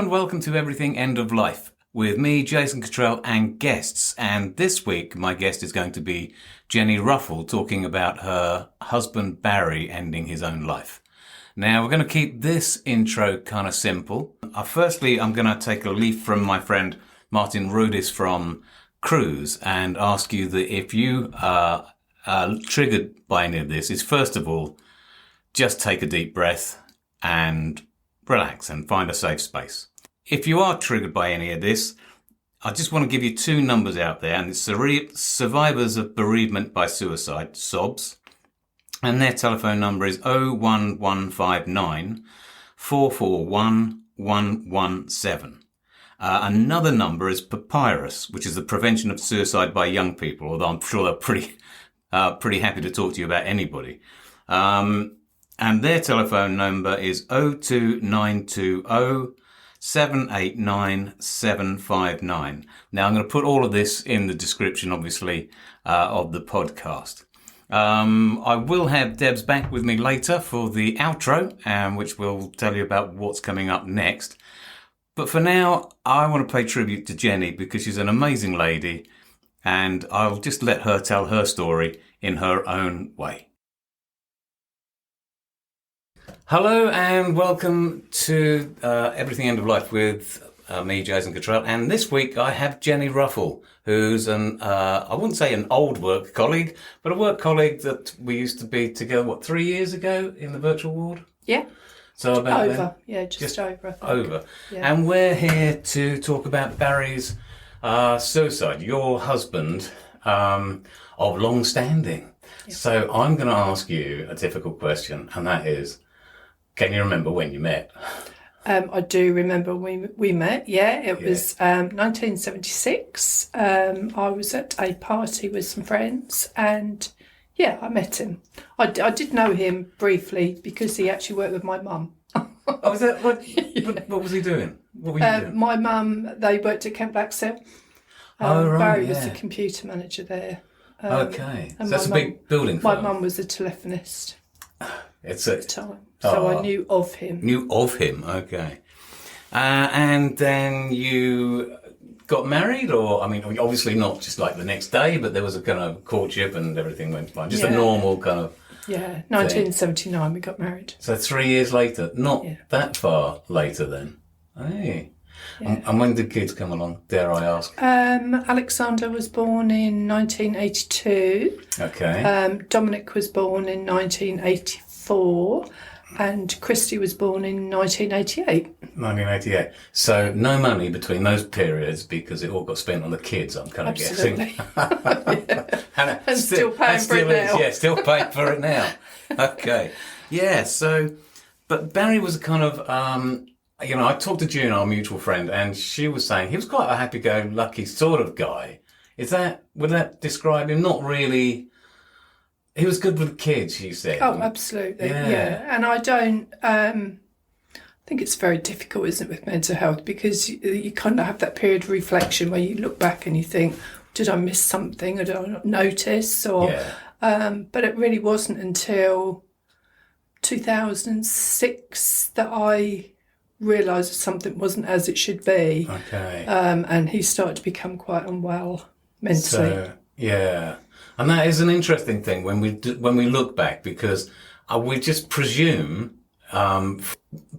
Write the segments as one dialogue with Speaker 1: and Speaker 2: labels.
Speaker 1: and welcome to Everything End of Life with me, Jason Cottrell, and guests. And this week, my guest is going to be Jenny Ruffle, talking about her husband Barrie ending his own life. Now, we're going to keep this intro kind of simple. Firstly, I'm going to take a leaf from my friend Martin Rudis from Cruise and ask you that if you are triggered by any of this, is first of all, just take a deep breath and relax and find a safe space. If you are triggered by any of this, I just want to give you two numbers out there, and it's survivors of bereavement by suicide, SOBs, and their telephone number is 01159 441 117. Another number is Papyrus, which is the prevention of suicide by young people, although I'm sure they're pretty happy to talk to you about anybody. And their telephone number is 02920 789 759. Now, I'm going to put all of this in the description, obviously, of the podcast. I will have Debs back with me later for the outro, which will tell you about what's coming up next. But for now, I want to pay tribute to Jenny because she's an amazing lady, and I'll just let her tell her story in her own way. Hello and welcome to Everything End of Life with me, Jason Cottrell. And this week I have Jenny Ruffle, who's I wouldn't say an old work colleague, but a work colleague that we used to be together, 3 years ago in the virtual ward?
Speaker 2: Yeah.
Speaker 1: So about
Speaker 2: over.
Speaker 1: Then?
Speaker 2: Yeah, just over, I think.
Speaker 1: Over.
Speaker 2: Yeah.
Speaker 1: And we're here to talk about Barrie's suicide, your husband of long standing. Yeah. So I'm going to ask you a difficult question, and that is, can you remember when you met?
Speaker 2: I do remember we met, yeah. It was 1976. I was at a party with some friends and, yeah, I met him. I did know him briefly because he actually worked with my mum.
Speaker 1: Oh, was that what? What was he doing? What were you doing?
Speaker 2: My mum, they worked at Kent Blacksell. Barrie was the computer manager there.
Speaker 1: Okay, so that's a big building firm.
Speaker 2: My mum was a telephonist
Speaker 1: at
Speaker 2: the time. So I knew of him.
Speaker 1: Knew of him, okay. And then you got married, or, I mean, obviously not just like the next day, but there was a kind of courtship and everything went fine. Just a normal kind of...
Speaker 2: Yeah, 1979 we got married.
Speaker 1: So 3 years later, not that far later then. Hey. Yeah. And when did kids come along, dare I ask?
Speaker 2: Alexander was born in 1982.
Speaker 1: Okay.
Speaker 2: Dominic was born in 1984. And Christy was born in 1988.
Speaker 1: 1988. So no money between those periods because it all got spent on the kids, I'm kind of
Speaker 2: Absolutely.
Speaker 1: guessing.
Speaker 2: and still paying for it now.
Speaker 1: Yeah, still paying for it now. Okay. Yeah, so, but Barrie was a kind of, I talked to June, our mutual friend, and she was saying he was quite a happy-go-lucky sort of guy. Would that describe him? Not really... He was good with kids, she said.
Speaker 2: Oh, absolutely, yeah. And I don't... I think it's very difficult, isn't it, with mental health, because you kind of have that period of reflection where you look back and you think, did I miss something, or did I not notice? Or, but it really wasn't until 2006 that I realised something wasn't as it should be.
Speaker 1: Okay.
Speaker 2: And he started to become quite unwell mentally.
Speaker 1: So, yeah. And that is an interesting thing when we look back, because we just presume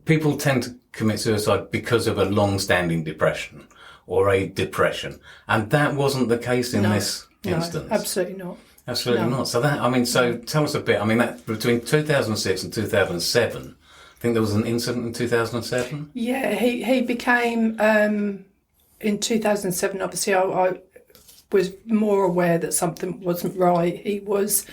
Speaker 1: people tend to commit suicide because of a long-standing depression or a depression, and that wasn't the case in this instance.
Speaker 2: No, absolutely not.
Speaker 1: Absolutely not. So tell us a bit. I mean, that between 2006 and 2007, I think there was an incident in 2007.
Speaker 2: Yeah, he became in 2007. Obviously, I was more aware that something wasn't right. He was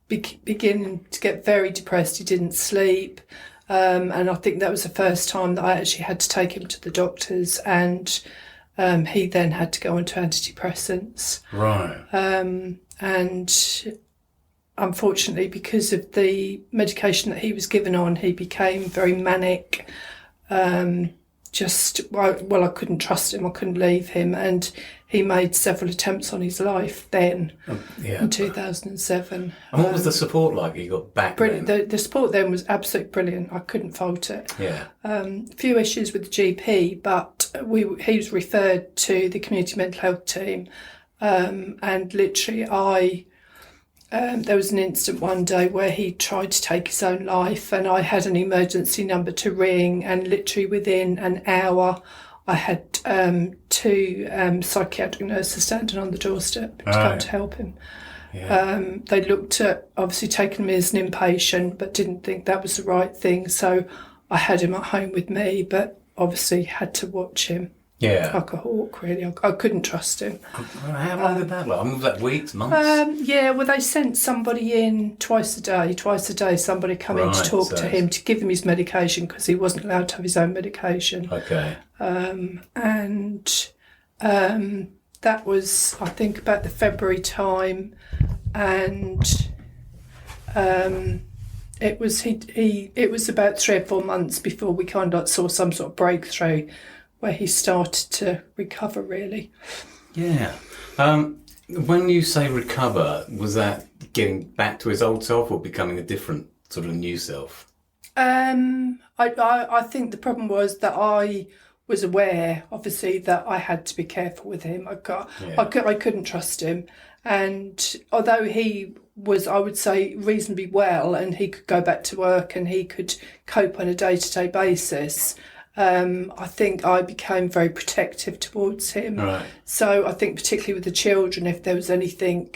Speaker 2: beginning to get very depressed. He didn't sleep, and I think that was the first time that I actually had to take him to the doctors, and he then had to go onto antidepressants.
Speaker 1: Right.
Speaker 2: And unfortunately, because of the medication that he was given on, he became very manic. I couldn't trust him. I couldn't leave him, and he made several attempts on his life then
Speaker 1: Yeah.
Speaker 2: in 2007.
Speaker 1: And what was the support like you got back
Speaker 2: Brilliant.
Speaker 1: then?
Speaker 2: The support then was absolutely brilliant. I couldn't fault it.
Speaker 1: Yeah.
Speaker 2: Few issues with the GP, but he was referred to the community mental health team, and literally there was an incident one day where he tried to take his own life, and I had an emergency number to ring, and literally within an hour I had two psychiatric nurses standing on the doorstep to come to help him. Yeah. They looked at obviously taking me as an inpatient, but didn't think that was the right thing. So I had him at home with me, but obviously had to watch him.
Speaker 1: Yeah.
Speaker 2: Like a hawk, really. I couldn't trust him.
Speaker 1: How long did that last? I mean, was that weeks, months?
Speaker 2: Yeah, well, they sent somebody in twice a day. Twice a day, somebody come in to talk to him, to give him his medication, because he wasn't allowed to have his own medication.
Speaker 1: Okay.
Speaker 2: That was, I think, about the February time, and it was about 3 or 4 months before we kind of saw some sort of breakthrough where he started to recover, really.
Speaker 1: Yeah. When you say recover, was that getting back to his old self or becoming a different sort of new self?
Speaker 2: I think the problem was that I was aware, obviously, that I had to be careful with him. I couldn't trust him. And although he was, I would say, reasonably well, and he could go back to work and he could cope on a day-to-day basis, I think I became very protective towards him.
Speaker 1: Right.
Speaker 2: So I think particularly with the children, if there was anything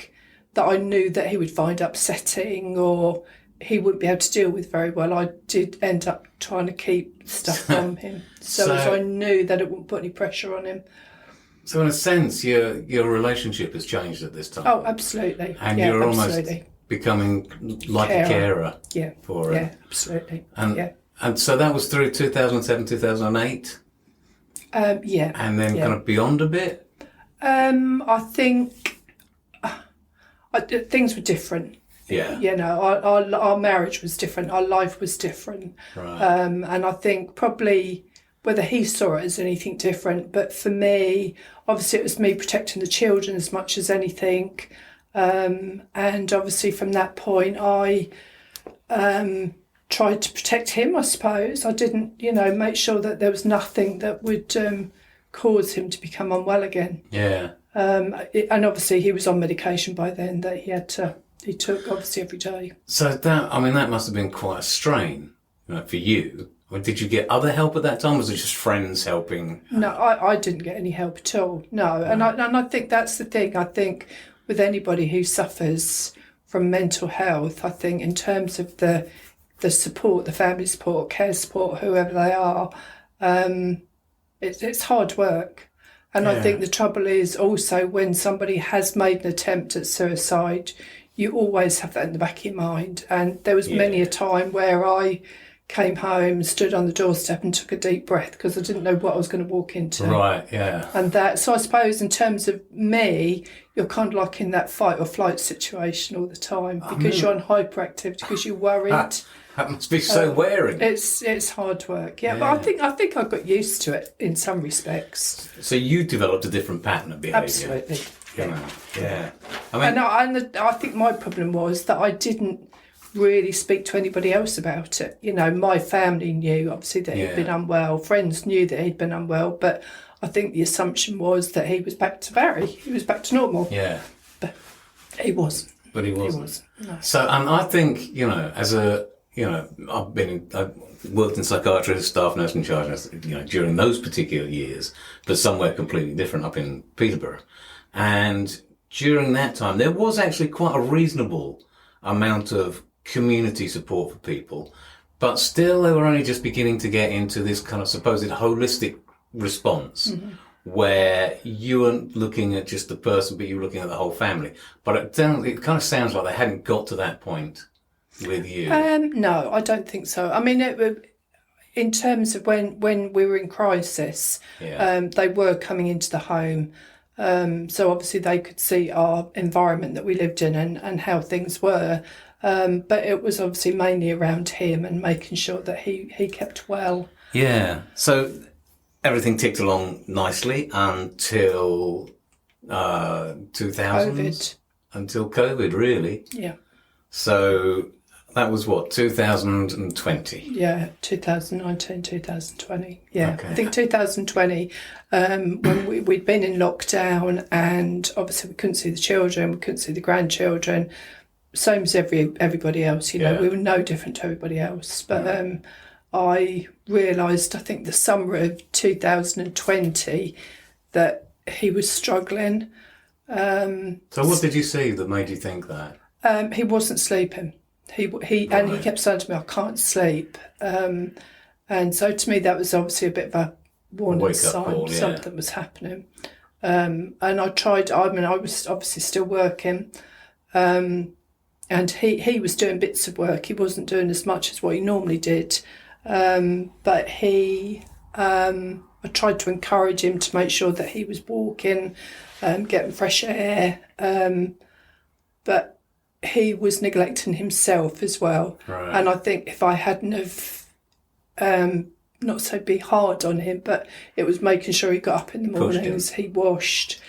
Speaker 2: that I knew that he would find upsetting or he wouldn't be able to deal with very well, I did end up trying to keep stuff from him. So I knew that it wouldn't put any pressure on him.
Speaker 1: So in a sense, your relationship has changed at this time.
Speaker 2: Oh, absolutely.
Speaker 1: And you're almost becoming like a carer for him.
Speaker 2: Yeah, absolutely.
Speaker 1: And so that was through 2007, 2008?
Speaker 2: Yeah.
Speaker 1: And then kind of beyond a bit?
Speaker 2: I think things were different.
Speaker 1: Yeah.
Speaker 2: You know, our marriage was different. Our life was different.
Speaker 1: Right.
Speaker 2: And I think probably whether he saw it as anything different, but for me, obviously it was me protecting the children as much as anything. And obviously from that point, I tried to protect him, I suppose. I didn't, make sure that there was nothing that would cause him to become unwell again.
Speaker 1: Yeah.
Speaker 2: And obviously he was on medication by then that he took obviously every day.
Speaker 1: So that must have been quite a strain, for you. Or did you get other help at that time? Was it just friends helping?
Speaker 2: No, I didn't get any help at all. No. And I think that's the thing. I think with anybody who suffers from mental health, I think in terms of the support, the family support, care support, whoever they are, it's hard work. And I think the trouble is also when somebody has made an attempt at suicide, you always have that in the back of your mind. And there was many a time where I came home, stood on the doorstep and took a deep breath because I didn't know what I was going to walk into.
Speaker 1: Right, yeah.
Speaker 2: And so I suppose in terms of me, you're kind of like in that fight or flight situation all the time because you're on hyperactivity, because you're worried.
Speaker 1: That must be so wearing.
Speaker 2: It's hard work, but I think I got used to it in some respects.
Speaker 1: So you developed a different pattern of behaviour.
Speaker 2: Absolutely.
Speaker 1: Yeah.
Speaker 2: I think my problem was that I didn't really speak to anybody else about it. My family knew obviously that he'd been unwell. Friends knew that he'd been unwell, but I think the assumption was that he was back to Barrie. He was back to normal.
Speaker 1: Yeah.
Speaker 2: But he wasn't.
Speaker 1: But he wasn't.
Speaker 2: He wasn't. No.
Speaker 1: So, and I think, I've worked in psychiatry as a staff nurse in charge, during those particular years, but somewhere completely different up in Peterborough. And during that time, there was actually quite a reasonable amount of community support for people, but still they were only just beginning to get into this kind of supposed holistic response where you weren't looking at just the person, but you were looking at the whole family. But it kind of sounds like they hadn't got to that point with you.
Speaker 2: No, I don't think so. I mean, in terms of when we were in crisis, they were coming into the home. So obviously they could see our environment that we lived in and how things were. But it was obviously mainly around him and making sure that he kept well. Yeah.
Speaker 1: So everything ticked along nicely until 2000s
Speaker 2: COVID.
Speaker 1: until COVID, really.
Speaker 2: Yeah.
Speaker 1: So that was what, 2020?
Speaker 2: Yeah, 2019, 2020. Yeah,
Speaker 1: Okay.
Speaker 2: I think 2020, when we'd been in lockdown, and obviously we couldn't see the children, we couldn't see the grandchildren, same as everybody else, you know,
Speaker 1: Yeah.
Speaker 2: we were no different to everybody else. But I realised, I think the summer of 2020, that he was struggling.
Speaker 1: So what did you see that made you think that?
Speaker 2: He wasn't sleeping. And he kept saying to me, "I can't sleep." And so to me, that was obviously a bit of a warning sign
Speaker 1: call, yeah.
Speaker 2: something was happening. And I tried. I mean, I was obviously still working, and he was doing bits of work. He wasn't doing as much as what he normally did, but I tried to encourage him to make sure that he was walking, getting fresh air, but he was neglecting himself as well.
Speaker 1: Right.
Speaker 2: And I think if I hadn't have, not so be hard on him, but it was making sure he got up in the mornings, he washed.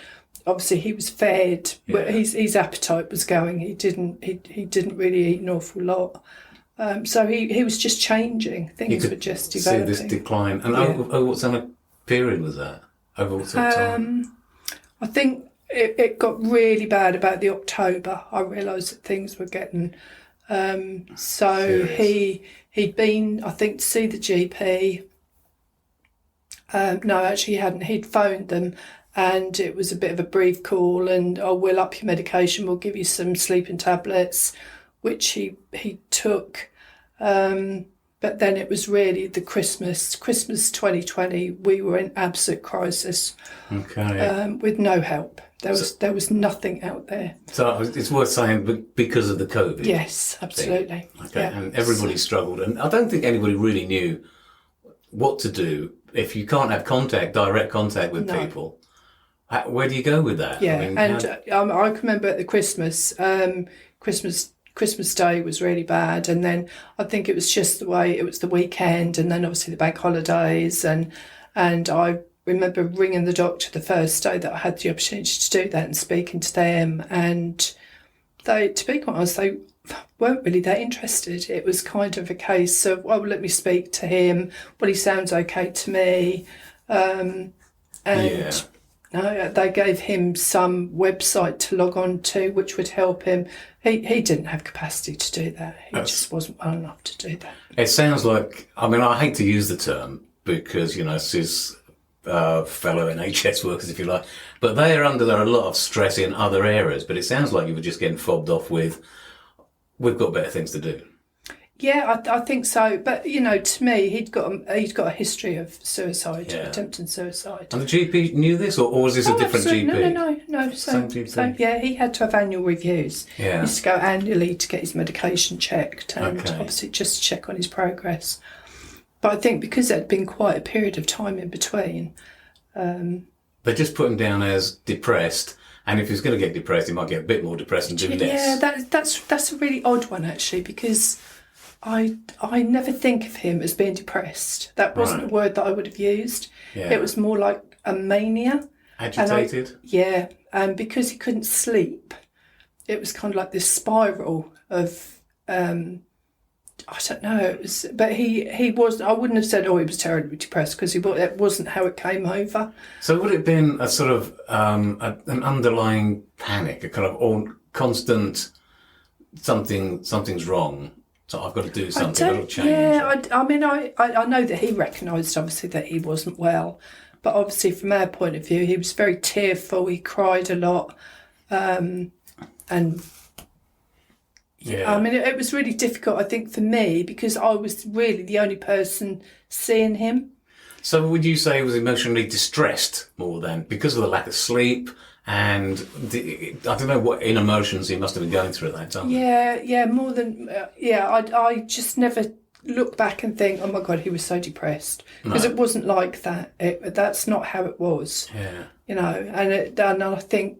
Speaker 2: Obviously, he was fed, but his appetite was going. He didn't really eat an awful lot. So he was just changing. Things were just developing.
Speaker 1: See this decline. And over what kind of period was that? Over what sort of time?
Speaker 2: I think it got really bad about the October. I realised that things were getting... so he'd been, I think, to see the GP. No, actually he hadn't. He'd phoned them, and it was a bit of a brief call, and we'll up your medication, we'll give you some sleeping tablets, which he took. But then it was really the Christmas 2020, we were in absolute crisis.
Speaker 1: Okay.
Speaker 2: With no help. There was nothing out there.
Speaker 1: So it's worth saying because of the COVID.
Speaker 2: Yes, absolutely.
Speaker 1: Okay,
Speaker 2: yeah.
Speaker 1: and everybody struggled, and I don't think anybody really knew what to do if you can't have direct contact with people. Where do you go with that?
Speaker 2: Yeah,
Speaker 1: I
Speaker 2: I can remember at the Christmas Day was really bad, and then I think it was just the way it was the weekend, and then obviously the bank holidays, and I remember ringing the doctor the first day that I had the opportunity to do that and speaking to them, and they, to be quite honest, they weren't really that interested. It was kind of a case of, well, let me speak to him. Well, he sounds okay to me, No, they gave him some website to log on to, which would help him. He didn't have capacity to do that. He just wasn't well enough to do that.
Speaker 1: It sounds like, I mean, I hate to use the term because, you know, this is fellow NHS workers, if you like, but they are under a lot of stress in other areas. But it sounds like you were just getting fobbed off with, we've got better things to do.
Speaker 2: Yeah, I think so. But, you know, to me, he'd got a history of suicide, attempted suicide.
Speaker 1: And the GP knew this, or was this a different GP?
Speaker 2: No. Same GP. So, yeah, he had to have annual reviews. Yeah. He used to go annually to get his medication checked, and obviously just to check on his progress. But I think because there'd been quite a period of time in between...
Speaker 1: They just put him down as depressed, and if he's going to get depressed, he might get a bit more depressed and do less.
Speaker 2: Yeah, that's a really odd one, actually, because... I never think of him as being depressed. That wasn't a word that I would have used. Yeah. It was more like a mania.
Speaker 1: Agitated?
Speaker 2: And because he couldn't sleep, it was kind of like this spiral of, I don't know, it was, but he was, I wouldn't have said, he was terribly depressed, because it wasn't how it came over.
Speaker 1: So would it have been a sort of, an underlying panic, a kind of constant, something's wrong? So I've got to do something, I've got to change.
Speaker 2: Yeah, I mean, I know that he recognised, obviously, that he wasn't well. But obviously, from our point of view, he was very tearful, he cried a lot. And, I mean, it was really difficult, I think, for me, because I was really the only person seeing him.
Speaker 1: So would you say he was emotionally distressed more than, because of the lack of sleep? And I don't know what in emotions he must have been going through at that time.
Speaker 2: Yeah, more than... I just never look back and think, oh my God, he was so depressed. Because it wasn't like that. That's not how it was.
Speaker 1: Yeah.
Speaker 2: You know, and I think,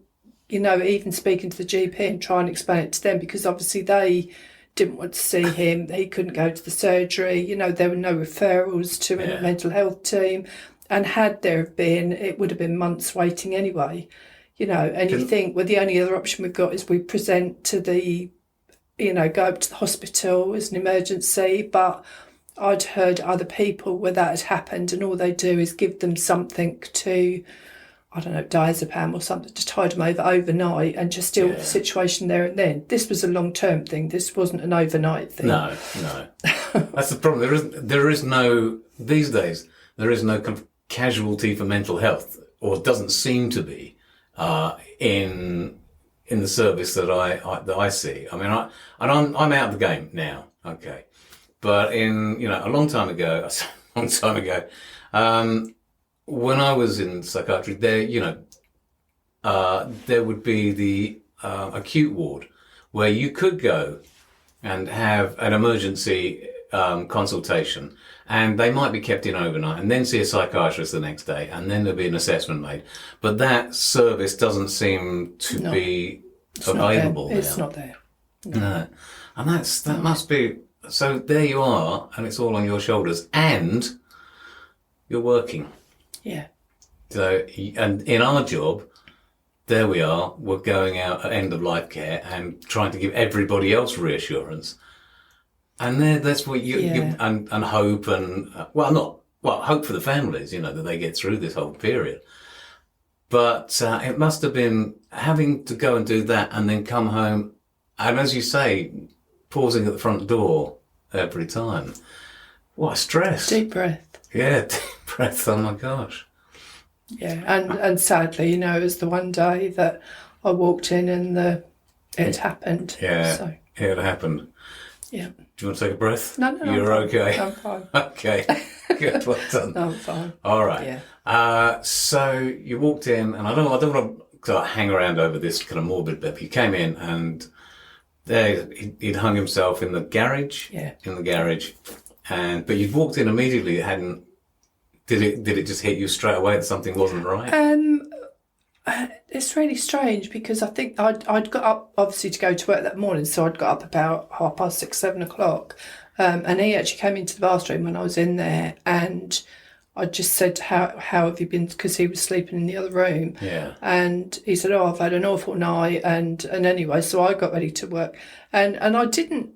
Speaker 2: you know, even speaking to the GP and trying to explain it to them, because obviously they didn't want to see him. He couldn't go to the surgery. You know, there were no referrals to a mental health team. And had there been, it would have been months waiting anyway. and you think, well, the only other option we've got is we present to the, go up to the hospital as an emergency. But I'd heard other people where that had happened, and all they do is give them something to, I don't know, diazepam or something to tide them over overnight and just deal with the situation there and then. This was a long-term thing. This wasn't an overnight thing.
Speaker 1: No. That's the problem. There is no, these days, there is no kind of casualty for mental health, or it doesn't seem to be, in the service that I see. I mean, I'm out of the game now, okay. But in, a long time ago, when I was in psychiatry, there would be the acute ward where you could go and have an emergency consultation, and they might be kept in overnight and then see a psychiatrist the next day, and then there'll be an assessment made. But that service doesn't seem to be available now.
Speaker 2: It's not there.
Speaker 1: No. And that must be... So there you are, and it's all on your shoulders, and you're working.
Speaker 2: Yeah.
Speaker 1: So, and in our job, there we are, we're going out at end of life care and trying to give everybody else reassurance. And that's what and hope and, hope for the families, that they get through this whole period. But it must have been having to go and do that and then come home, and as you say, pausing at the front door every time. What a stress.
Speaker 2: Deep breath.
Speaker 1: Yeah, deep breath. Oh my gosh.
Speaker 2: Yeah, and sadly, it was the one day that I walked in and it had happened.
Speaker 1: Yeah,
Speaker 2: so.
Speaker 1: It happened.
Speaker 2: Yeah.
Speaker 1: Do you want to take a breath?
Speaker 2: No,
Speaker 1: You're
Speaker 2: I'm
Speaker 1: okay.
Speaker 2: I'm fine.
Speaker 1: Okay, good, well done.
Speaker 2: No, I'm fine.
Speaker 1: All right.
Speaker 2: Yeah.
Speaker 1: So you walked in, and I don't want to hang around over this kind of morbid bit. But you came in, and there he'd hung himself in the garage.
Speaker 2: Yeah.
Speaker 1: In the garage, but you'd walked in immediately. It hadn't. Did it just hit you straight away that something wasn't right?
Speaker 2: It's really strange because I think I'd got up obviously to go to work that morning, so I'd got up about 6:30, 7 o'clock, and he actually came into the bathroom when I was in there, and I just said, how have you been, because he was sleeping in the other room.
Speaker 1: Yeah.
Speaker 2: And he said, I've had an awful night, and anyway, so I got ready to work, and I didn't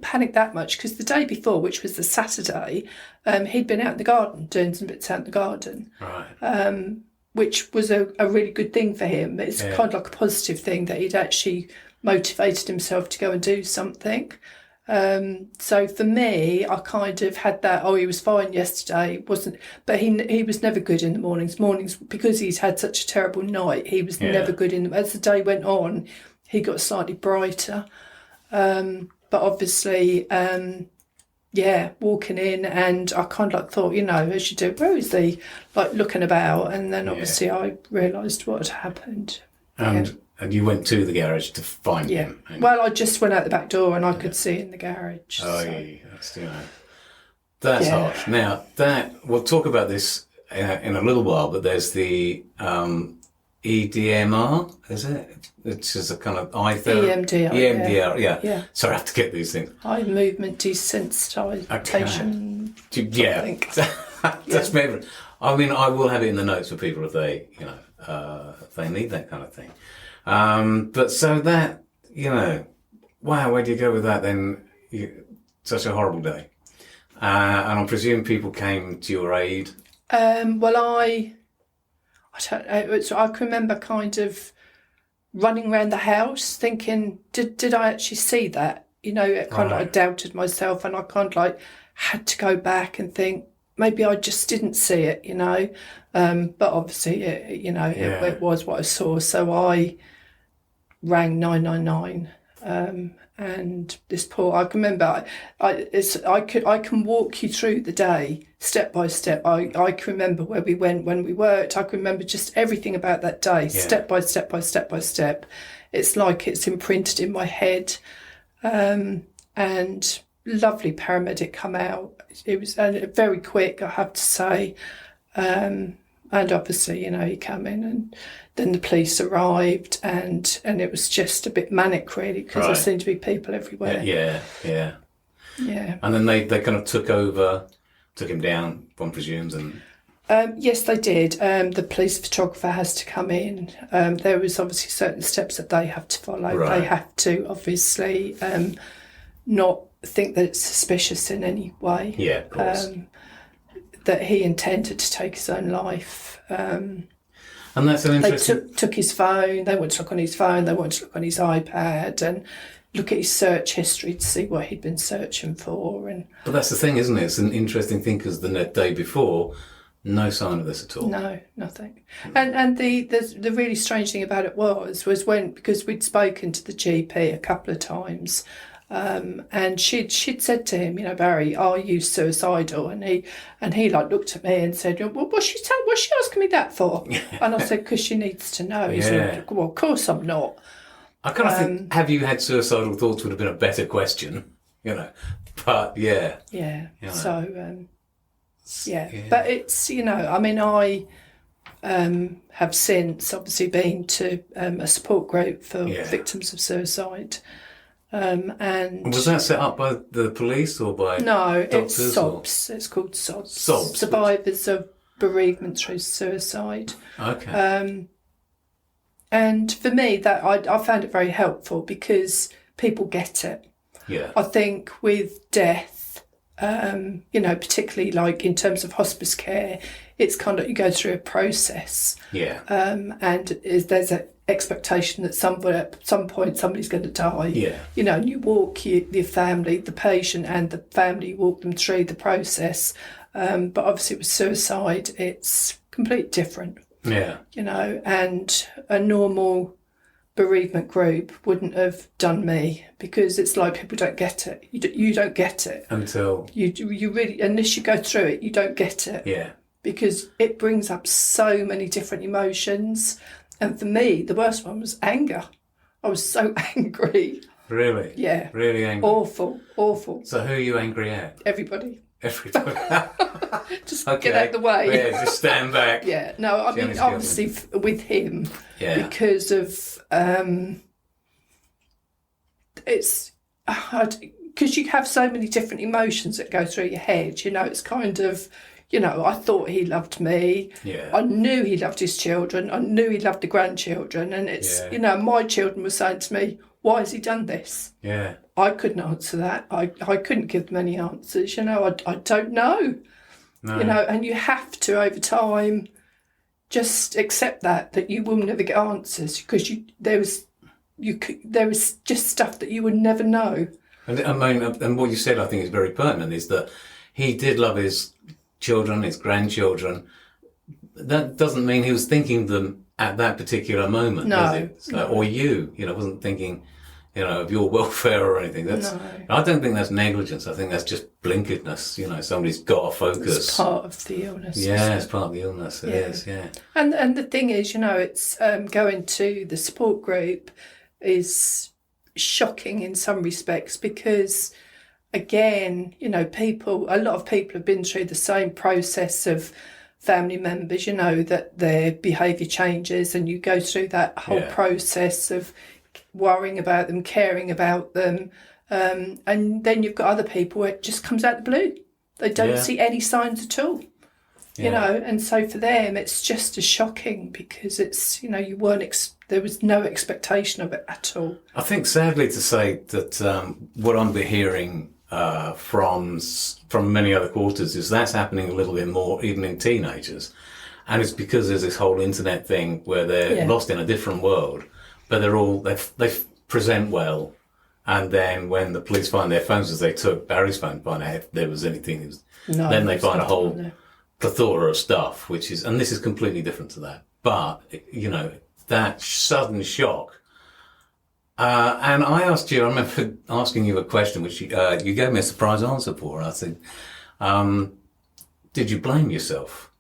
Speaker 2: panic that much, because the day before, which was the Saturday, he'd been out in the garden doing some bits out in the garden.
Speaker 1: Right.
Speaker 2: Which was a really good thing for him. It's kind of like a positive thing that he'd actually motivated himself to go and do something. So for me, I kind of had that, he was fine yesterday, but he was never good in the mornings. Mornings, because he's had such a terrible night, he was never good in them. As the day went on, he got slightly brighter. But obviously, walking in, and I kind of thought, as you do, where is he? Like looking about, and then obviously I realised what had happened.
Speaker 1: And you went to the garage to find him?
Speaker 2: Well, I just went out the back door and I could see in the garage.
Speaker 1: Oh, so. That's harsh. Now, we'll talk about this in a little while, but there's the EDMR, is it? It's just a kind of eye therapy.
Speaker 2: EMDR.
Speaker 1: Yeah. Sorry, I have to get these things.
Speaker 2: Eye movement desensitisation.
Speaker 1: Yeah. That's my favourite. I mean, I will have it in the notes for people if they, if they need that kind of thing. But so that, wow, where do you go with that then? Such a horrible day. And I presume people came to your aid.
Speaker 2: Well, I don't know. So I can remember kind of running around the house thinking, did I actually see that? I doubted myself, and I kind of like had to go back and think, maybe I just didn't see it, But obviously, it was what I saw. So I rang 999, and this I can remember. I can walk you through the day step by step. I can remember where we went when we worked. I can remember just everything about that day, step by step by step by step. It's like it's imprinted in my head. And lovely paramedic come out. It was very quick, I have to say. And obviously, he came in, and then the police arrived, and it was just a bit manic, really, because there seemed to be people everywhere.
Speaker 1: Yeah.
Speaker 2: Yeah.
Speaker 1: And then they kind of took him down, one presumes, and...
Speaker 2: Yes, they did. The police photographer has to come in. There was obviously certain steps that they have to follow.
Speaker 1: Right.
Speaker 2: They have to obviously not think that it's suspicious in any way.
Speaker 1: Yeah, of course.
Speaker 2: That he intended to take his own life.
Speaker 1: And that's an interesting...
Speaker 2: They took his phone. They wanted to look on his phone. They wanted to look on his iPad and look at his search history to see what he'd been searching for.
Speaker 1: But that's the thing, isn't it? It's an interesting thing because the day before, no sign of this at all.
Speaker 2: No, nothing. And the really strange thing about it was because we'd spoken to the GP a couple of times, and she'd said to him, Barrie, are you suicidal? And he like looked at me and said, well, what's she asking me that for? And I said, because she needs to know. He said, well, of course I'm not.
Speaker 1: I kind of think, have you had suicidal thoughts would have been a better question, but yeah.
Speaker 2: Yeah. So, but it's, I have since obviously been to a support group for victims of suicide. And
Speaker 1: was that set up by the police or by doctors?
Speaker 2: It's SOBS. It's called SOBS.
Speaker 1: SOBS.
Speaker 2: Survivors of Bereavement Through Suicide.
Speaker 1: Okay.
Speaker 2: And for me, that I found it very helpful because people get it.
Speaker 1: Yeah.
Speaker 2: I think with death, particularly like in terms of hospice care, it's kind of you go through a process.
Speaker 1: Yeah.
Speaker 2: And there's an expectation that at some point somebody's going to die.
Speaker 1: Yeah.
Speaker 2: And you walk the family, the patient and the family, walk them through the process. But obviously with suicide, it's completely different.
Speaker 1: Yeah.
Speaker 2: And a normal bereavement group wouldn't have done me because it's like people don't get it. You don't get it
Speaker 1: until
Speaker 2: you really, unless you go through it, you don't get it.
Speaker 1: Yeah.
Speaker 2: Because it brings up so many different emotions, and for me, the worst one was anger. I was so angry.
Speaker 1: Really?
Speaker 2: Yeah.
Speaker 1: Really angry.
Speaker 2: Awful.
Speaker 1: So who are you angry at?
Speaker 2: Everybody. Just
Speaker 1: okay.
Speaker 2: get out of the way.
Speaker 1: Yeah, just stand back.
Speaker 2: Yeah, no, I mean, obviously with him, because of, it's, because you have so many different emotions that go through your head, it's kind of, I thought he loved me.
Speaker 1: Yeah.
Speaker 2: I knew he loved his children. I knew he loved the grandchildren. And it's, my children were saying to me, why has he done this?
Speaker 1: Yeah.
Speaker 2: I couldn't answer that. I couldn't give them any answers. I don't know. No. And you have to, over time, just accept that you will never get answers because there was just stuff that you would never know.
Speaker 1: And I mean, and what you said, I think, is very pertinent. Is that he did love his children, his grandchildren. That doesn't mean he was thinking them at that particular moment, does it? So, or you wasn't thinking, of your welfare or anything. I don't think that's negligence. I think that's just blinkeredness. Somebody's got to focus.
Speaker 2: It's part of the illness.
Speaker 1: Yeah, it's part of the illness. It is. Yeah.
Speaker 2: And the thing is, it's going to the support group is shocking in some respects because, again, a lot of people have been through the same process of family members, that their behaviour changes and you go through that whole process of worrying about them, caring about them, and then you've got other people where it just comes out of the blue. They don't see any signs at all, and so for them it's just as shocking because it's, you weren't, there was no expectation of it at all.
Speaker 1: I think sadly to say that what I'm hearing from many other quarters is that's happening a little bit more even in teenagers, and it's because there's this whole internet thing where they're lost in a different world, but they present well, and then when the police find their phones, as they took Barry's phone, find out if there was anything, then they find a whole plethora of stuff, and this is completely different to that, but that sudden shock. And I remember asking you a question, which you gave me a surprise answer for. I said, did you blame yourself?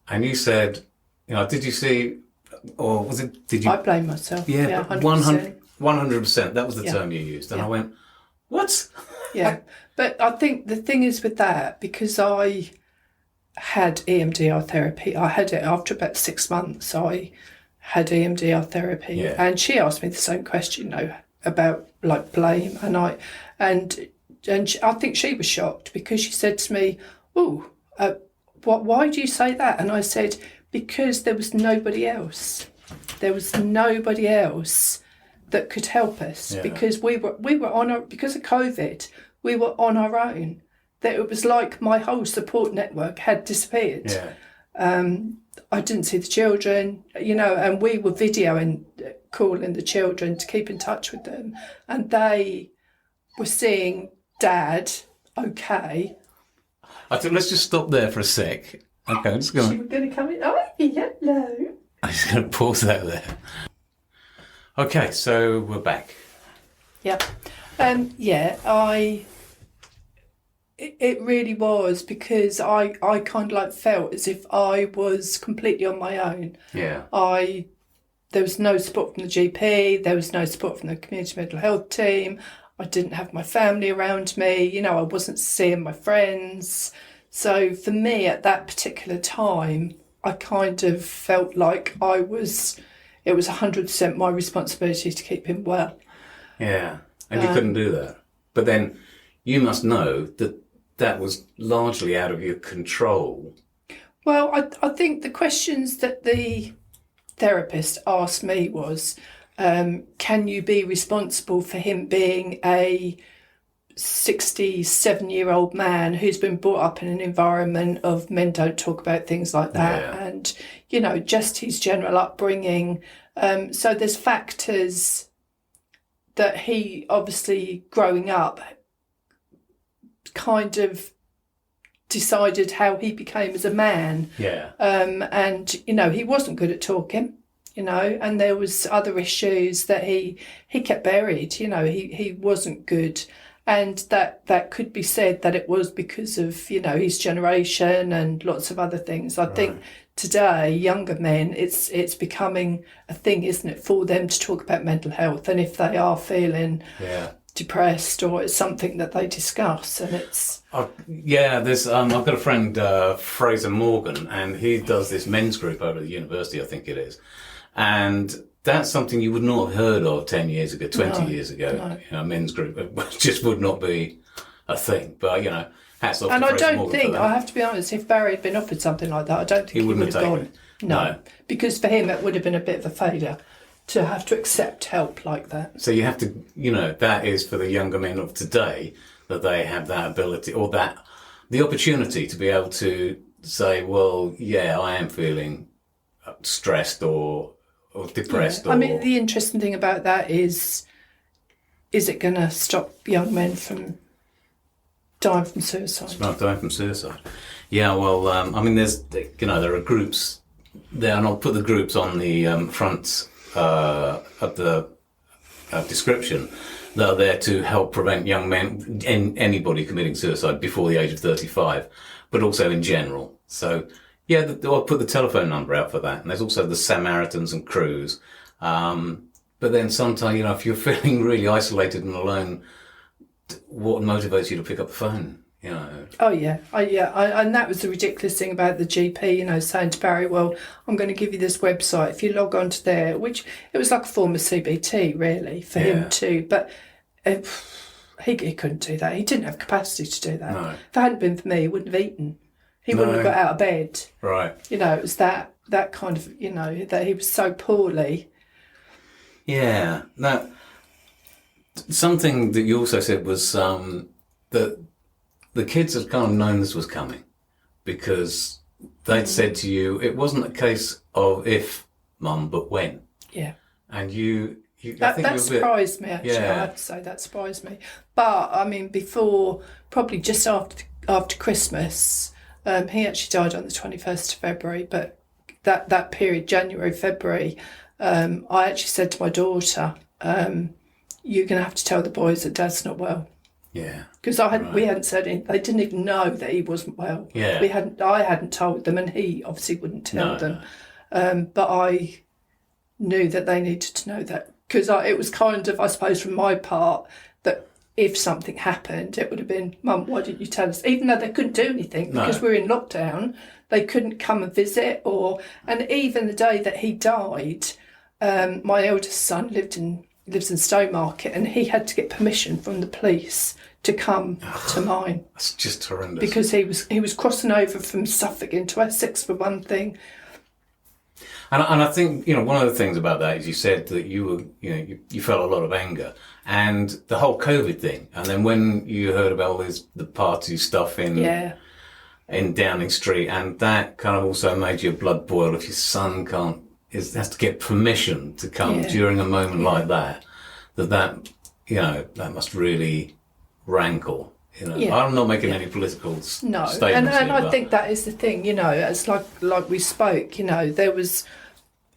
Speaker 1: And you said, did you see, or was it, did you?
Speaker 2: I blame myself.
Speaker 1: Yeah, 100%. 100%. That was the term you used. And I went, what?
Speaker 2: Yeah. But I think the thing is with that, because I had EMDR therapy, I had it after about 6 months. I had EMDR therapy, and she asked me the same question, about like blame, and I think she was shocked because she said to me, why do you say that? And I said, because there was nobody else. There was nobody else that could help us, because we were on because of COVID, we were on our own. That it was like my whole support network had disappeared. I didn't see the children, and we were calling the children to keep in touch with them, and they were seeing Dad okay.
Speaker 1: I think let's just stop there for a sec. Okay, I'm just going.
Speaker 2: She was going to come in. Oh, hello.
Speaker 1: I'm just going to pause that there. Okay, so we're back.
Speaker 2: Yeah. It really was, because I kind of like felt as if I was completely on my own.
Speaker 1: Yeah.
Speaker 2: There was no support from the GP, there was no support from the community mental health team. I didn't have my family around me, I wasn't seeing my friends. So for me at that particular time, I kind of felt like it was 100% my responsibility to keep him well.
Speaker 1: Yeah, and you couldn't do that. But then you must know that was largely out of your control.
Speaker 2: Well, I think the questions that the therapist asked me was, can you be responsible for him being a 67-year-old man who's been brought up in an environment of men don't talk about things like that, and just his general upbringing. So there's factors that he obviously growing up kind of decided how he became as a man. And he wasn't good at talking, and there was other issues that he kept buried. He wasn't good. And that could be said that it was because of, his generation and lots of other things. I think today, younger men, it's becoming a thing, isn't it, for them to talk about mental health. And if they are feeling depressed, or it's something that they discuss, and it's...
Speaker 1: there's I've got a friend, Fraser Morgan, and he does this men's group over at the university, I think it is. And... that's something you would not have heard of 10 years ago, 20 years ago. A men's group. It just would not be a thing. But, hats off
Speaker 2: and
Speaker 1: to
Speaker 2: I
Speaker 1: Fraser
Speaker 2: don't
Speaker 1: Morgan
Speaker 2: think,
Speaker 1: for that.
Speaker 2: I have to be honest, if Barrie had been offered something like that, I don't think he would have gone.
Speaker 1: It. No.
Speaker 2: Because for him it would have been a bit of a failure to have to accept help like that.
Speaker 1: So you have to, that is for the younger men of today, that they have that ability, or the opportunity to be able to say, well, I am feeling stressed or depressed.
Speaker 2: I mean, the interesting thing about that is it going to stop young men from dying from suicide?
Speaker 1: Dying from suicide. Yeah, well, there are groups there, and I'll put the groups on the front of the description, that are there to help prevent young men, anybody committing suicide before the age of 35, but also in general. So, I'll put the telephone number out for that. And there's also the Samaritans and Crews. But then sometimes, if you're feeling really isolated and alone, what motivates you to pick up the phone?
Speaker 2: Oh, yeah. And that was the ridiculous thing about the GP, saying to Barrie, well, I'm going to give you this website. If you log on to there, which it was like a form of CBT, really, for him too. But he couldn't do that. He didn't have capacity to do that.
Speaker 1: No.
Speaker 2: If it hadn't been for me, he wouldn't have eaten. He wouldn't have got out of bed.
Speaker 1: Right.
Speaker 2: It was that kind of, that he was so poorly.
Speaker 1: Yeah. Now, something that you also said was that the kids had kind of known this was coming, because they'd said to you, it wasn't a case of if, Mum, but when.
Speaker 2: Yeah.
Speaker 1: And
Speaker 2: that surprised me, actually. I have to say, that surprised me. But, I mean, before, probably just after Christmas... he actually died on the 21st of February, but that period, January, February, I actually said to my daughter, you're going to have to tell the boys that Dad's not well.
Speaker 1: Yeah.
Speaker 2: Because we hadn't said anything. They didn't even know that he wasn't well.
Speaker 1: Yeah.
Speaker 2: I hadn't told them, and he obviously wouldn't tell them. But I knew that they needed to know that, because it was kind of, I suppose, from my part, that if something happened, it would have been, Mum, why didn't you tell us? Even though they couldn't do anything because we were in lockdown, they couldn't come and visit. And even the day that he died, my eldest son lived in lives in Stowmarket, and he had to get permission from the police to come to mine.
Speaker 1: That's just horrendous.
Speaker 2: Because he was crossing over from Suffolk into Essex for one thing.
Speaker 1: And I think, one of the things about that is you said that you were, you felt a lot of anger and the whole COVID thing. And then when you heard about all the party stuff in Downing Street, and that kind of also made your blood boil if your son has to get permission to come during a moment like that must really rankle. I'm not making any political statements.
Speaker 2: And I think that is the thing, it's like we spoke, there was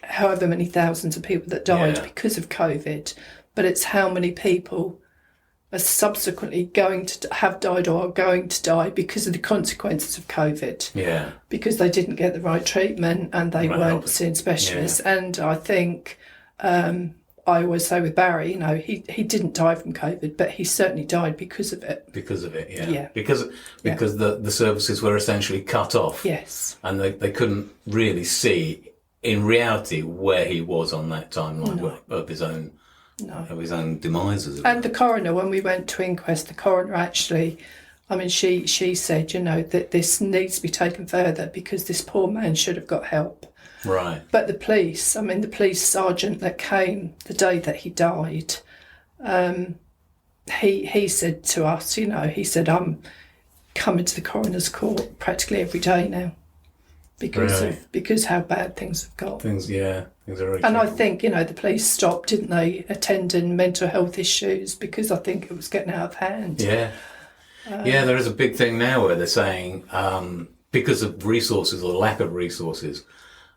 Speaker 2: however many thousands of people that died because of COVID, but it's how many people are subsequently going to have died or are going to die because of the consequences of COVID. Yeah. Because they didn't get the right treatment and they weren't seeing specialists. Yeah. And I think I always say with Barrie, he didn't die from COVID, but he certainly died because of it. Because of it, yeah. Because the services were essentially cut off. Yes. And they couldn't really see, in reality, where he was on that timeline of his own demise. And the coroner, when we went to inquest, the coroner actually, she said, that this needs to be taken further because this poor man should have got help. Right. But the police sergeant that came the day that he died, he said to us, he said, I'm coming to the coroner's court practically every day now because how bad things have got. Things are really and I think, the police stopped, didn't they, attending mental health issues because I think it was getting out of hand. Yeah. There is a big thing now where they're saying, because of resources or lack of resources,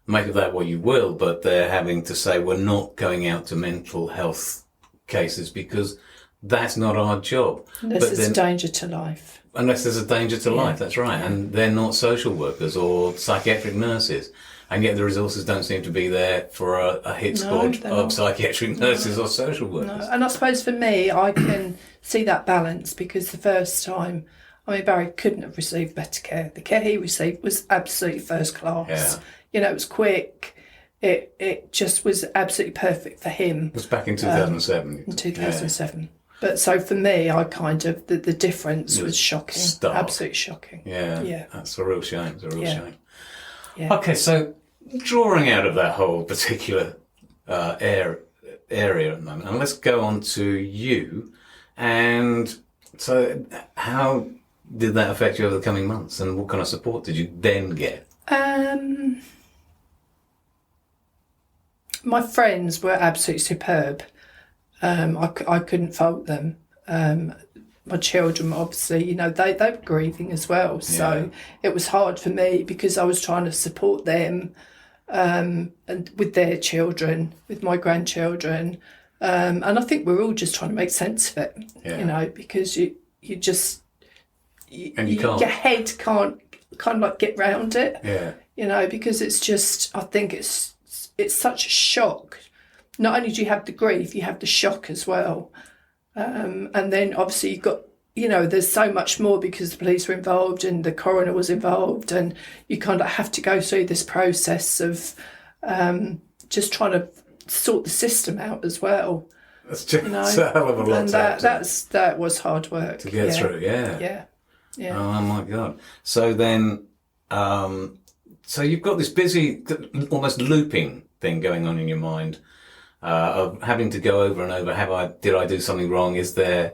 Speaker 2: make of that what you will, but they're having to say we're not going out to mental health cases because that's not our job. Unless there's a danger to life. Unless there's a danger to life, that's right. Yeah. And they're not social workers or psychiatric nurses. And yet the resources don't seem to be there for a hit squad of psychiatric nurses or social workers. No. And I suppose for me, I can see that balance because the first time, Barrie couldn't have received better care. The care he received was absolutely first class. Yeah. It was quick. It just was absolutely perfect for him. It was back in 2007. In 2007. Yeah. But so for me, I kind of, the difference was shocking. Stark. Absolutely shocking. Yeah. That's a real shame. It's a real shame. Yeah. Okay, so drawing out of that whole particular area at the moment, and let's go on to you. And so how did that affect you over the coming months, and what kind of support did you then get? My friends were absolutely superb. I couldn't fault them. My children, obviously, they were grieving as well. So it was hard for me because I was trying to support them and with their children, with my grandchildren. And I think we're all just trying to make sense of it, because you just... and you can't. Your head can't kind of like get round it. Yeah. Because it's just, I think it's such a shock. Not only do you have the grief, you have the shock as well. And then obviously you've got, there's so much more because the police were involved and the coroner was involved, and you kind of have to go through this process of just trying to sort the system out as well. That's just a hell of a lot. And that was hard work to get through. Yeah. Oh my God. So then, so you've got this busy, almost looping thing going on in your mind. Of having to go over and over, did I do something wrong? Is there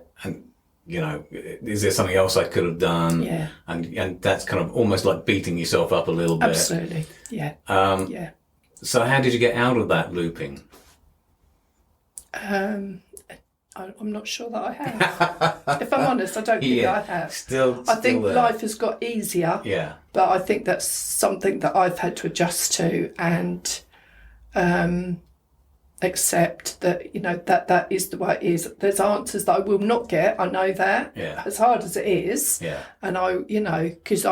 Speaker 2: something else I could have done? Yeah. And that's kind of almost like beating yourself up a little bit. Absolutely. Yeah. So how did you get out of that looping? I'm not sure that I have. If I'm honest, I don't think I have. I think life has got easier. Yeah. But I think that's something that I've had to adjust to and accept that that is the way it is. There's answers that I will not get. I know that. Yeah. As hard as it is. Yeah. And because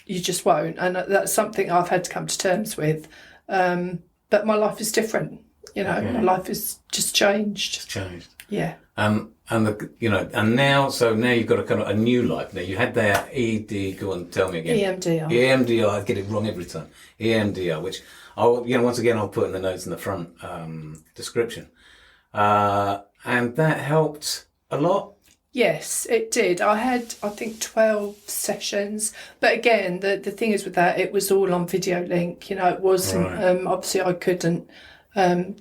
Speaker 2: you just won't, and that's something I've had to come to terms with. But my life is different. My life has just changed. It's changed. Yeah. And now you've got a kind of a new life. Now you had that ED. Go on, tell me again. EMDR. I get it wrong every time. EMDR, which once again I'll put in the notes in the front description.
Speaker 1: and that helped a lot.
Speaker 2: Yes, it did. I had, I think, 12 sessions. But again, the thing is with that, it was all on video link. It wasn't, obviously I couldn't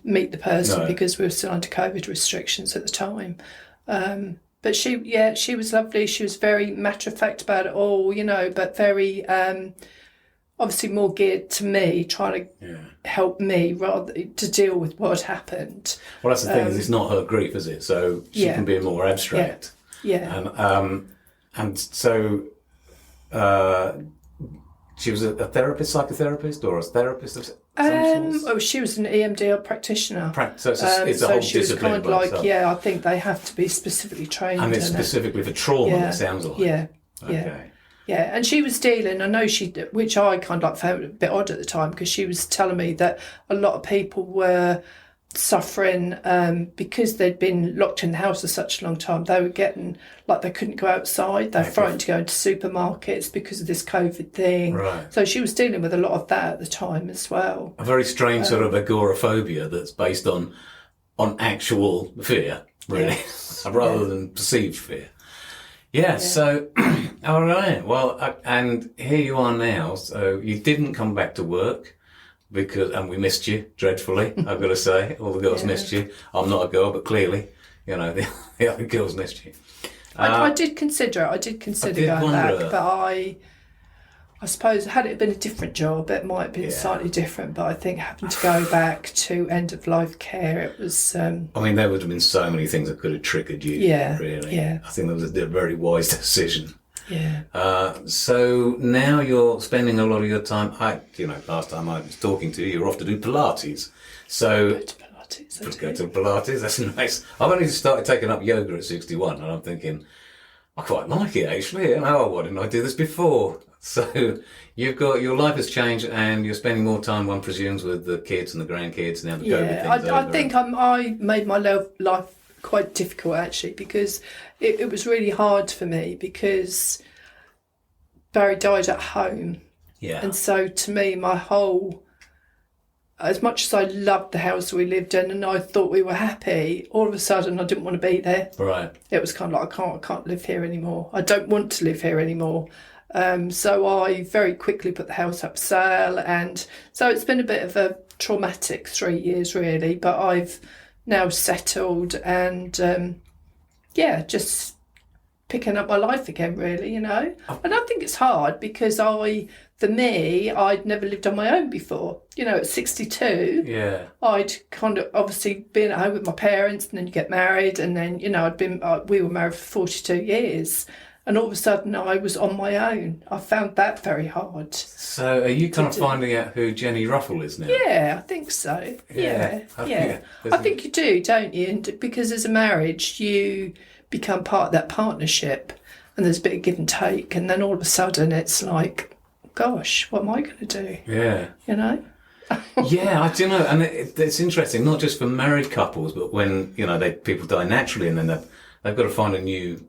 Speaker 2: meet the person because we were still under COVID restrictions at the time. But she was lovely. She was very matter of fact about it all, but very, obviously more geared to me, trying to help me rather to deal with what happened.
Speaker 1: Well, that's the thing, is it's not her grief, is it? So she can be more abstract.
Speaker 2: Yeah.
Speaker 1: And so she was a therapist, psychotherapist, or a therapist of some sort?
Speaker 2: She was an EMDR practitioner.
Speaker 1: So it's a whole
Speaker 2: she was
Speaker 1: discipline.
Speaker 2: kind of like, I think they have to be specifically trained.
Speaker 1: And it's specifically for trauma, it sounds like.
Speaker 2: Yeah.
Speaker 1: Okay.
Speaker 2: Yeah, and she was dealing, I know which I kind of like found a bit odd at the time, because she was telling me that a lot of people were suffering because they'd been locked in the house for such a long time. They were getting, like, they couldn't go outside. They were frightened to go into supermarkets because of this COVID thing.
Speaker 1: Right.
Speaker 2: So she was dealing with a lot of that at the time as well.
Speaker 1: A very strange sort of agoraphobia that's based on actual fear, really, rather than perceived fear. Yeah, so, all right. Well, and here you are now. So you didn't come back to work and we missed you dreadfully, I've got to say. All the girls missed you. I'm not a girl, but clearly, the other girls missed you.
Speaker 2: I did consider going back, but I suppose had it been a different job, it might have been slightly different. But I think having to go back to end of life care, it was.
Speaker 1: I mean, there would have been so many things that could have triggered you. Yeah, really. Yeah, I think that was a very wise decision.
Speaker 2: Yeah.
Speaker 1: So now you're spending a lot of your time. Last time I was talking to you, you were off to do Pilates. So
Speaker 2: go to
Speaker 1: Pilates. That's nice. I've only started taking up yoga at 61, and I'm thinking, I quite like it actually. And why didn't I do this before? So you've got, your life has changed, and you're spending more time, one presumes, with the kids and the grandkids now. The COVID thing's over.
Speaker 2: I think I made my life quite difficult actually, because it was really hard for me, because Barrie died at home. Yeah. And so to me, as much as I loved the house we lived in and I thought we were happy, all of a sudden I didn't want to be there.
Speaker 1: Right.
Speaker 2: It was kind of like, I can't live here anymore. I don't want to live here anymore. So I very quickly put the house up for sale, and so it's been a bit of a traumatic 3 years really, but I've now settled and just picking up my life again really, And I think it's hard because I'd never lived on my own before. At 62, I'd kind of obviously been at home with my parents, and then you get married, and then, we were married for 42 years. And all of a sudden I was on my own. I found that very hard.
Speaker 1: So are you kind of finding out who Jenny Ruffle is now?
Speaker 2: Yeah, I think so. Yeah. I think you do, don't you? And because as a marriage, you become part of that partnership, and there's a bit of give and take. And then all of a sudden it's like, gosh, what am I going to do?
Speaker 1: Yeah.
Speaker 2: Yeah,
Speaker 1: I do know. And it's interesting, not just for married couples, but when, people die naturally, and then they've got to find a new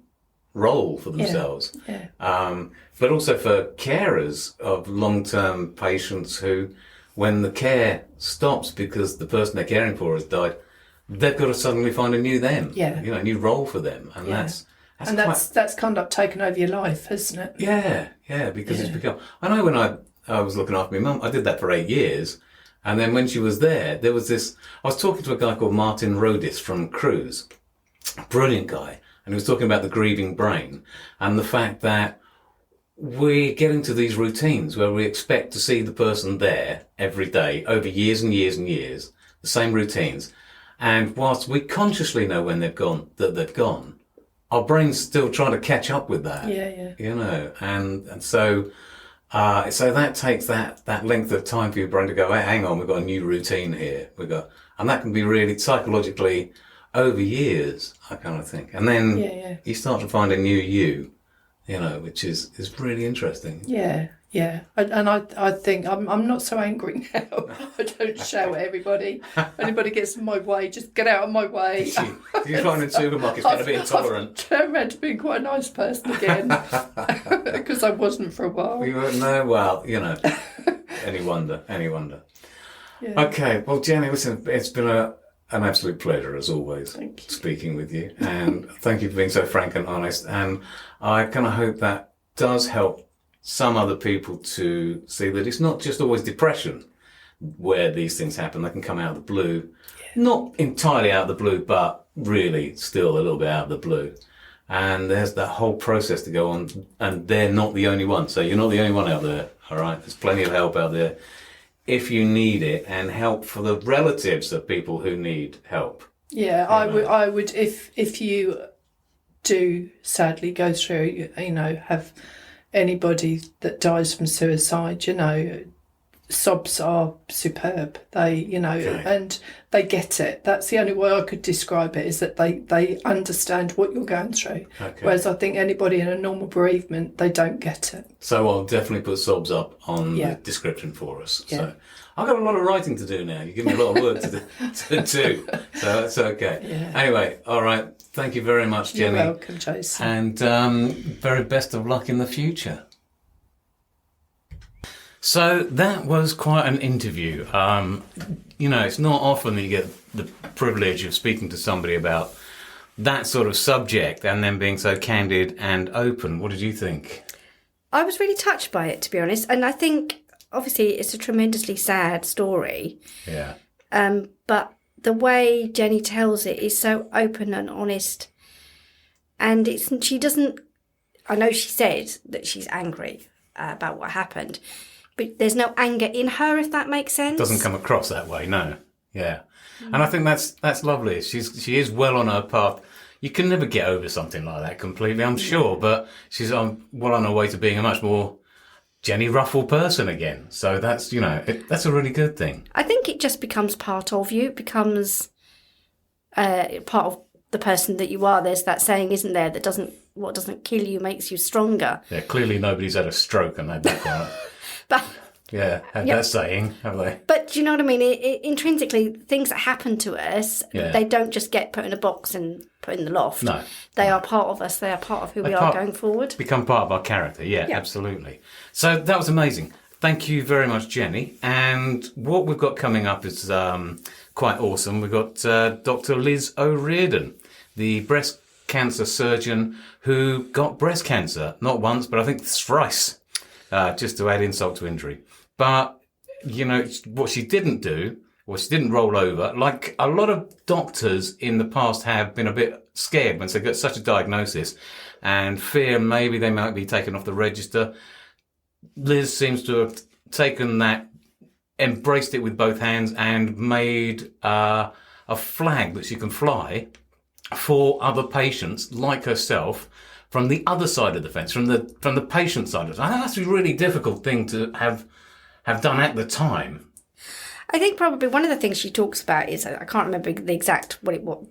Speaker 1: role for themselves. But also for carers of long-term patients who, when the care stops because the person they're caring for has died, they've got to suddenly find a new them. A new role for them. And
Speaker 2: that's kind of taken over your life, hasn't it?
Speaker 1: Yeah, because it's become... I know when I was looking after my mum, I did that for 8 years. And then when she was there was this... I was talking to a guy called Martin Rodis from Cruise. Brilliant guy. And he was talking about the grieving brain and the fact that we get into these routines where we expect to see the person there every day over years and years and years, the same routines. And whilst we consciously know when they've gone, our brain's still trying to catch up with that. And so that takes that length of time for your brain to go, hey, hang on, we've got a new routine here. And that can be really psychologically over years, I kind of think. And then you start to find a new you, which is really interesting.
Speaker 2: Yeah. And I think I'm not so angry now. I don't shout at everybody. If anybody gets in my way, just get out of my way.
Speaker 1: You find in supermarkets get a bit intolerant.
Speaker 2: I've turned around to being quite a nice person again, because I wasn't for a while.
Speaker 1: Any wonder. Yeah. Okay, well, Jenny, listen, it's been an absolute pleasure, as always,
Speaker 2: Thank you.
Speaker 1: speaking with you. And thank you for being so frank and honest. And I kind of hope that does help some other people to see that it's not just always depression where these things happen. They can come out of the blue. Not entirely out of the blue, but really still a little bit out of the blue. And there's that whole process to go on, and they're not the only one. So you're not the only one out there, all right? There's plenty of help out there if you need it, and help for the relatives of people who need help.
Speaker 2: Yeah, I would if you do sadly go through, have anybody that dies from suicide, sobs are superb. They, and they get it. That's the only way I could describe it, is that they understand what you're going through.
Speaker 1: Okay.
Speaker 2: Whereas I think anybody in a normal bereavement, they don't get it. So
Speaker 1: I'll definitely put sobs up on the description for us. Yeah. So I've got a lot of writing to do now. You give me a lot of work to do, so that's okay.
Speaker 2: Yeah.
Speaker 1: Anyway, all right. Thank you very much, Jenny.
Speaker 2: You're welcome, Jason.
Speaker 1: And very best of luck in the future. So that was quite an interview. It's not often that you get the privilege of speaking to somebody about that sort of subject and then being so candid and open. What did you think?
Speaker 3: I was really touched by it, to be honest. And I think, obviously, it's a tremendously sad story.
Speaker 1: Yeah.
Speaker 3: But the way Jenny tells it is so open and honest. And she doesn't... I know she said that she's angry about what happened, but there's no anger in her, if that makes sense.
Speaker 1: Doesn't come across that way, no. Yeah. And I think that's lovely. She is well on her path. You can never get over something like that completely, I'm sure, but she's well on her way to being a much more Jenny Ruffle person again. So that's, that's a really good thing.
Speaker 3: I think it just becomes part of you. It becomes part of the person that you are. There's that saying, isn't there, that what doesn't kill you makes you stronger.
Speaker 1: Yeah, clearly nobody's had a stroke and had that one.
Speaker 3: But
Speaker 1: that saying, have they?
Speaker 3: But do you know what I mean? Intrinsically, things that happen to us, they don't just get put in a box and put in the loft.
Speaker 1: No.
Speaker 3: They are part of us. They are part of who we are going forward.
Speaker 1: Become part of our character, yeah, absolutely. So that was amazing. Thank you very much, Jenny. And what we've got coming up is quite awesome. We've got Dr. Liz O'Riordan, the breast cancer surgeon who got breast cancer, not once, but I think thrice. Just to add insult to injury. But, what she didn't do, or she didn't roll over, like a lot of doctors in the past have been a bit scared once they get such a diagnosis and fear maybe they might be taken off the register. Liz seems to have taken that, embraced it with both hands and made a flag that she can fly for other patients like herself from the other side of the fence, from the patient side of it. I think that's a really difficult thing to have done at the time.
Speaker 3: I think probably one of the things she talks about is, I can't remember the exact what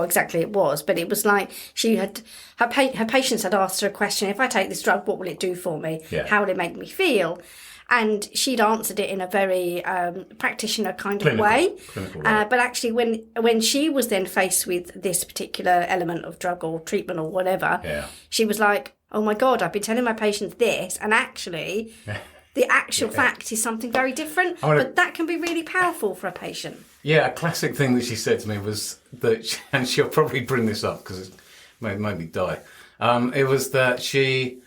Speaker 3: exactly it was, but it was like she had her patients had asked her a question: if I take this drug, what will it do for me?
Speaker 1: Yeah.
Speaker 3: How will it make me feel? And she'd answered it in a very practitioner kind of way.
Speaker 1: Clinical way.
Speaker 3: But actually, when she was then faced with this particular element of drug or treatment or whatever, she was like, oh my God, I've been telling my patients this, and actually the actual fact is something very different. But that can be really powerful for a patient. Yeah,
Speaker 1: a classic thing that she said to me was that, and she'll probably bring this up because it made me die, it was that she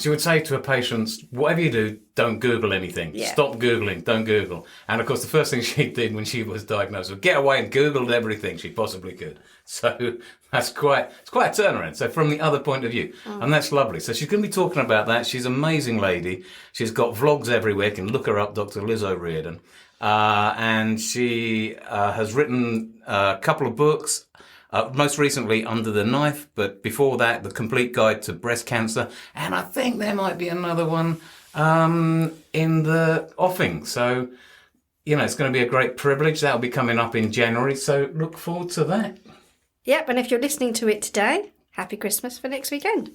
Speaker 1: would say to her patients, whatever you do, don't Google anything.
Speaker 3: Yeah.
Speaker 1: Stop Googling, don't Google. And of course, the first thing she did when she was diagnosed was get away and Googled everything she possibly could. So it's quite a turnaround. So from the other point of view, and that's lovely. So she's going to be talking about that. She's an amazing lady. She's got vlogs everywhere. You can look her up, Dr. Liz O'Riordan. And she has written a couple of books. Most recently, Under the Knife, but before that, The Complete Guide to Breast Cancer. And I think there might be another one in the offing. So, it's going to be a great privilege. That'll be coming up in January. So look forward to that.
Speaker 3: Yep, and if you're listening to it today, happy Christmas for next weekend.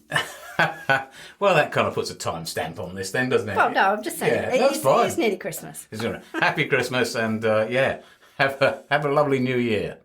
Speaker 1: Well, that kind of puts a timestamp on this then, doesn't it?
Speaker 3: Well, no, I'm just saying.
Speaker 1: Yeah, that's fine.
Speaker 3: It's nearly Christmas.
Speaker 1: Happy Christmas and, have a lovely new year.